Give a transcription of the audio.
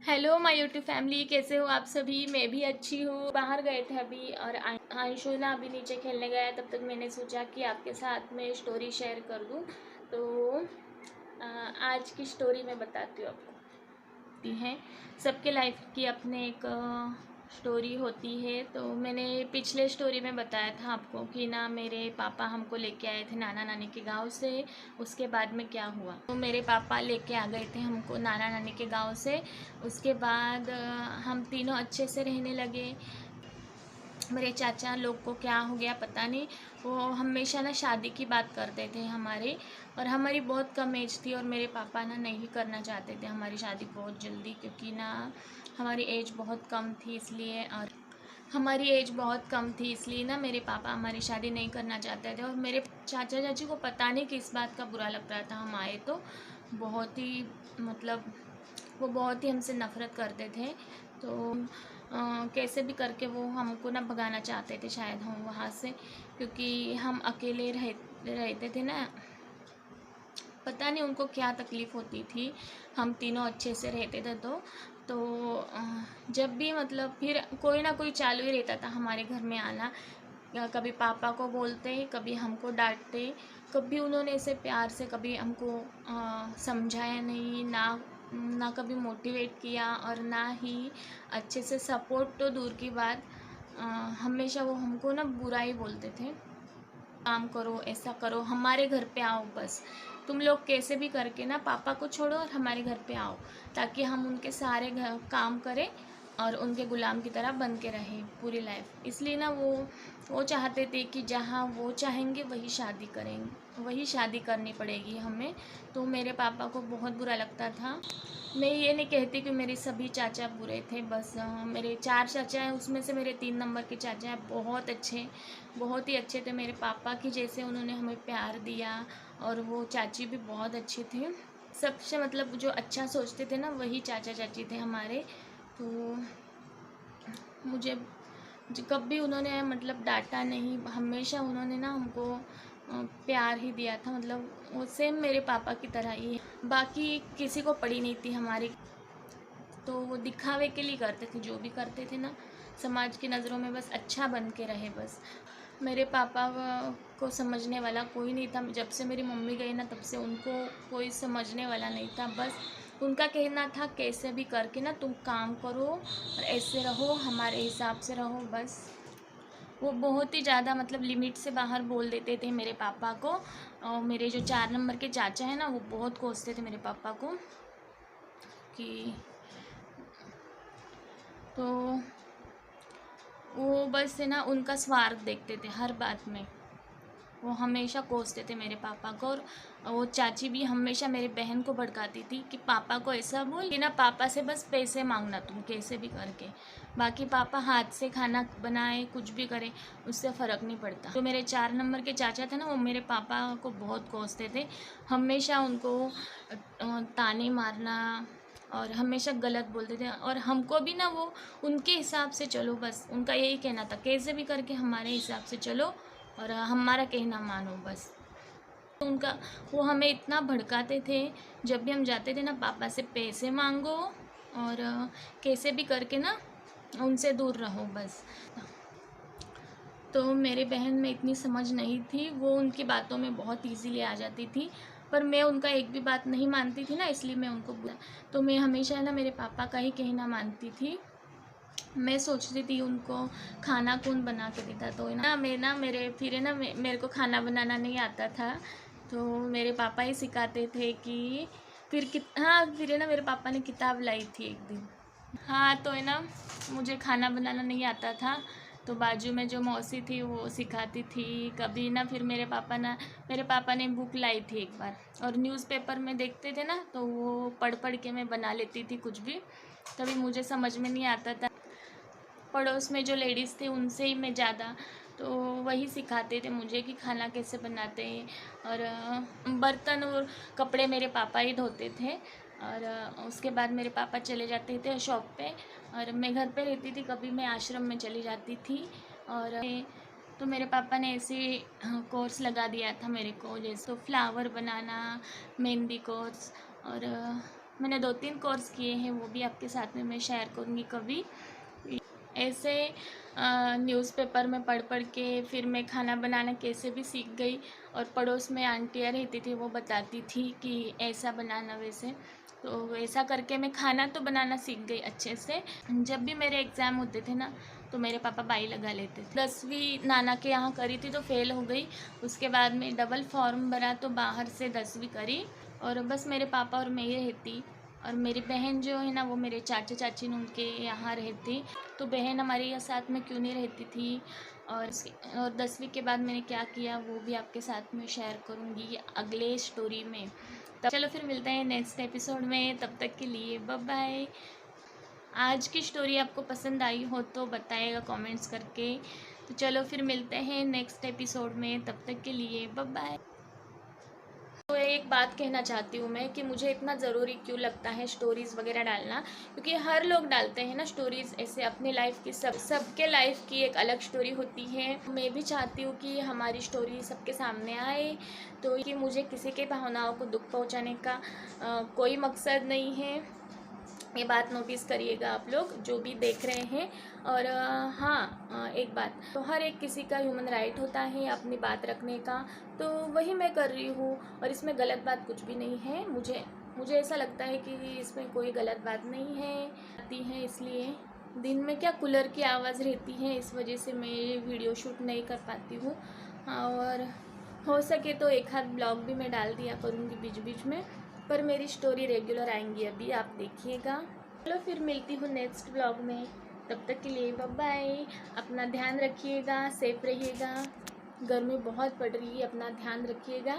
Hello my YouTube family, कैसे हो आप सभी। मैं भी अच्छी हूँ। बाहर गए थे अभी और आंशु ना अभी नीचे खेलने गया, तब तक मैंने सोचा कि आपके साथ में स्टोरी शेयर कर दूँ। तो आज की स्टोरी मैं बताती हूँ आपको। है सबके लाइफ की अपने एक स्टोरी होती है। तो मैंने पिछले स्टोरी में बताया था आपको कि ना मेरे पापा हमको लेके आए थे नाना नानी के गांव से। उसके बाद में क्या हुआ, तो मेरे पापा लेके आ गए थे हमको नाना नानी के गांव से। उसके बाद हम तीनों अच्छे से रहने लगे। मेरे चाचा लोग को क्या हो गया पता नहीं, वो हमेशा ना शादी की बात करते थे हमारे, और हमारी बहुत कम एज थी और मेरे पापा ना नहीं करना चाहते थे हमारी शादी बहुत जल्दी, क्योंकि ना हमारी एज बहुत कम थी इसलिए। और हमारी एज बहुत कम थी इसलिए ना मेरे पापा हमारी शादी नहीं करना चाहते थे। और मेरे चाचा चाची को पता नहीं किस बात का बुरा लग रहा था। हम आए तो बहुत ही मतलब वो बहुत ही हमसे नफ़रत करते थे। तो कैसे भी करके वो हमको ना भगाना चाहते थे शायद हम वहाँ से, क्योंकि हम अकेले रहते थे ना। पता नहीं उनको क्या तकलीफ़ होती थी। हम तीनों अच्छे से रहते थे। तो जब भी मतलब फिर कोई ना कोई चालू ही रहता था हमारे घर में आना। कभी पापा को बोलते, कभी हमको डांटते। कभी उन्होंने ऐसे प्यार से कभी हमको समझाया नहीं ना कभी मोटिवेट किया, और ना ही अच्छे से सपोर्ट तो दूर की बात, हमेशा वो हमको ना बुरा ही बोलते थे। काम करो, ऐसा करो, हमारे घर पे आओ, बस तुम लोग कैसे भी करके ना पापा को छोड़ो और हमारे घर पे आओ, ताकि हम उनके सारे घर काम करें और उनके गुलाम की तरह बन के रहें पूरी लाइफ। इसलिए ना वो चाहते थे कि जहाँ वो चाहेंगे वही शादी करेंगे, वही शादी करनी पड़ेगी हमें। तो मेरे पापा को बहुत बुरा लगता था। मैं ये नहीं कहती कि मेरे सभी चाचा बुरे थे, बस मेरे 4 चाचा हैं, उसमें से मेरे 3 नंबर के चाचा हैं बहुत अच्छे, बहुत ही अच्छे थे मेरे पापा की जैसे उन्होंने हमें प्यार दिया। और वो चाची भी बहुत अच्छे थे। सबसे मतलब जो अच्छा सोचते थे ना वही चाचा चाची थे हमारे। तो मुझे कभी उन्होंने मतलब डांटा नहीं, हमेशा उन्होंने ना हमको प्यार ही दिया था। मतलब वो सेम मेरे पापा की तरह ही है। बाकी किसी को पड़ी नहीं थी हमारी। तो वो दिखावे के लिए करते थे, जो भी करते थे ना समाज की नज़रों में बस अच्छा बन के रहे बस। मेरे पापा को समझने वाला कोई नहीं था। जब से मेरी मम्मी गई ना तब से उनको कोई समझने वाला नहीं था। बस उनका कहना था कैसे भी करके ना तुम काम करो और ऐसे रहो, हमारे हिसाब से रहो बस। वो बहुत ही ज़्यादा मतलब लिमिट से बाहर बोल देते थे मेरे पापा को। और मेरे जो 4 नंबर के चाचा हैं ना वो बहुत कोसते थे मेरे पापा को कि तो वो बस है ना उनका स्वार्थ देखते थे हर बात में। वो हमेशा कोसते थे मेरे पापा को। और वो चाची भी हमेशा मेरी बहन को भड़काती थी कि पापा को ऐसा बोल कि ना पापा से बस पैसे मांगना तुम कैसे भी करके, बाकी पापा हाथ से खाना बनाए कुछ भी करे उससे फ़र्क नहीं पड़ता। तो मेरे 4 नंबर के चाचा थे ना वो मेरे पापा को बहुत कोसते थे। हमेशा उनको ताने मारना और हमेशा गलत बोलते थे। और हमको भी ना वो उनके हिसाब से चलो, बस उनका यही कहना था कैसे भी करके हमारे हिसाब से चलो और हमारा कहना मानो बस। उनका वो हमें इतना भड़काते थे। जब भी हम जाते थे ना पापा से पैसे मांगो और कैसे भी करके ना उनसे दूर रहो बस। तो मेरे बहन में इतनी समझ नहीं थी, वो उनकी बातों में बहुत इजीली आ जाती थी। पर मैं उनका एक भी बात नहीं मानती थी ना, इसलिए मैं उनको तो मैं हमेशा ना मेरे पापा का ही कहना मानती थी। मैं सोचती थी उनको खाना कौन बना के देता। तो ना मैं ना मेरे फिर है ना मेरे को खाना बनाना नहीं आता था, तो मेरे पापा ही सिखाते थे कि हाँ फिर है ना मेरे पापा ने किताब लाई थी एक दिन। हाँ तो है ना मुझे खाना बनाना नहीं आता था, तो बाजू में जो मौसी थी वो सिखाती थी कभी ना। फिर मेरे पापा ने बुक लाई थी एक बार, और न्यूज़पेपर में देखते थे ना तो वो पढ़ पढ़ के मैं बना लेती थी कुछ भी। तभी मुझे समझ में नहीं आता था। पड़ोस में जो लेडीज़ थे उनसे ही मैं ज़्यादा, तो वही सिखाते थे मुझे कि खाना कैसे बनाते हैं। और बर्तन और कपड़े मेरे पापा ही धोते थे। और उसके बाद मेरे पापा चले जाते थे शॉप पे और मैं घर पे रहती थी। कभी मैं आश्रम में चली जाती थी। और तो मेरे पापा ने ऐसे कोर्स लगा दिया था मेरे को, जैसे तो फ्लावर बनाना, मेहंदी कोर्स और मैंने 2-3 कोर्स किए हैं, वो भी आपके साथ में मैं शेयर करूँगी कभी। ऐसे न्यूज़पेपर में पढ़ पढ़ के फिर मैं खाना बनाना कैसे भी सीख गई। और पड़ोस में आंटियाँ रहती थी, वो बताती थी कि ऐसा बनाना वैसे, तो ऐसा करके मैं खाना तो बनाना सीख गई अच्छे से। जब भी मेरे एग्ज़ाम होते थे ना, तो मेरे पापा बाई लगा लेते थे। 10वीं नाना के यहाँ करी थी तो फेल हो गई। उसके बाद में डबल फॉर्म भरा तो बाहर से 10वीं करी, और बस मेरे पापा और मैं ही रहती। और मेरी बहन जो है ना, वो मेरे चाचा चाची ने उनके यहाँ रहती। तो बहन हमारे साथ में क्यों नहीं रहती थी। और 10वीं के बाद मैंने क्या किया वो भी आपके साथ में शेयर करूँगी अगले स्टोरी में। तब चलो फिर मिलते हैं नेक्स्ट एपिसोड में, तब तक के लिए बाय बाय। आज की स्टोरी आपको पसंद आई हो तो बताइएगा कमेंट्स करके। तो चलो फिर मिलते हैं नेक्स्ट एपिसोड में, तब तक के लिए बाय बाय। तो एक बात कहना चाहती हूँ मैं कि मुझे इतना ज़रूरी क्यों लगता है स्टोरीज़ वगैरह डालना, क्योंकि हर लोग डालते हैं ना स्टोरीज़ ऐसे अपनी लाइफ की। सबके लाइफ की एक अलग स्टोरी होती है। मैं भी चाहती हूँ कि हमारी स्टोरी सबके सामने आए। तो कि मुझे किसी के भावनाओं को दुख पहुँचाने का कोई मकसद नहीं है। ये बात नोटिस करिएगा आप लोग जो भी देख रहे हैं। और हाँ, एक बात तो हर एक किसी का ह्यूमन राइट होता है अपनी बात रखने का, तो वही मैं कर रही हूँ। और इसमें गलत बात कुछ भी नहीं है। मुझे ऐसा लगता है कि इसमें कोई गलत बात नहीं है आती है। इसलिए दिन में क्या कूलर की आवाज़ रहती है, इस वजह से मैं ये वीडियो शूट नहीं कर पाती हूँ। और हो सके तो एक आध ब्लॉग भी मैं डाल दिया करूँगी बीच बीच में, पर मेरी स्टोरी रेगुलर आएंगी अभी, आप देखिएगा। चलो फिर मिलती हूँ नेक्स्ट ब्लॉग में, तब तक के लिए बाय बाय। अपना ध्यान रखिएगा, सेफ रहिएगा। गर्मी बहुत पड़ रही है, अपना ध्यान रखिएगा।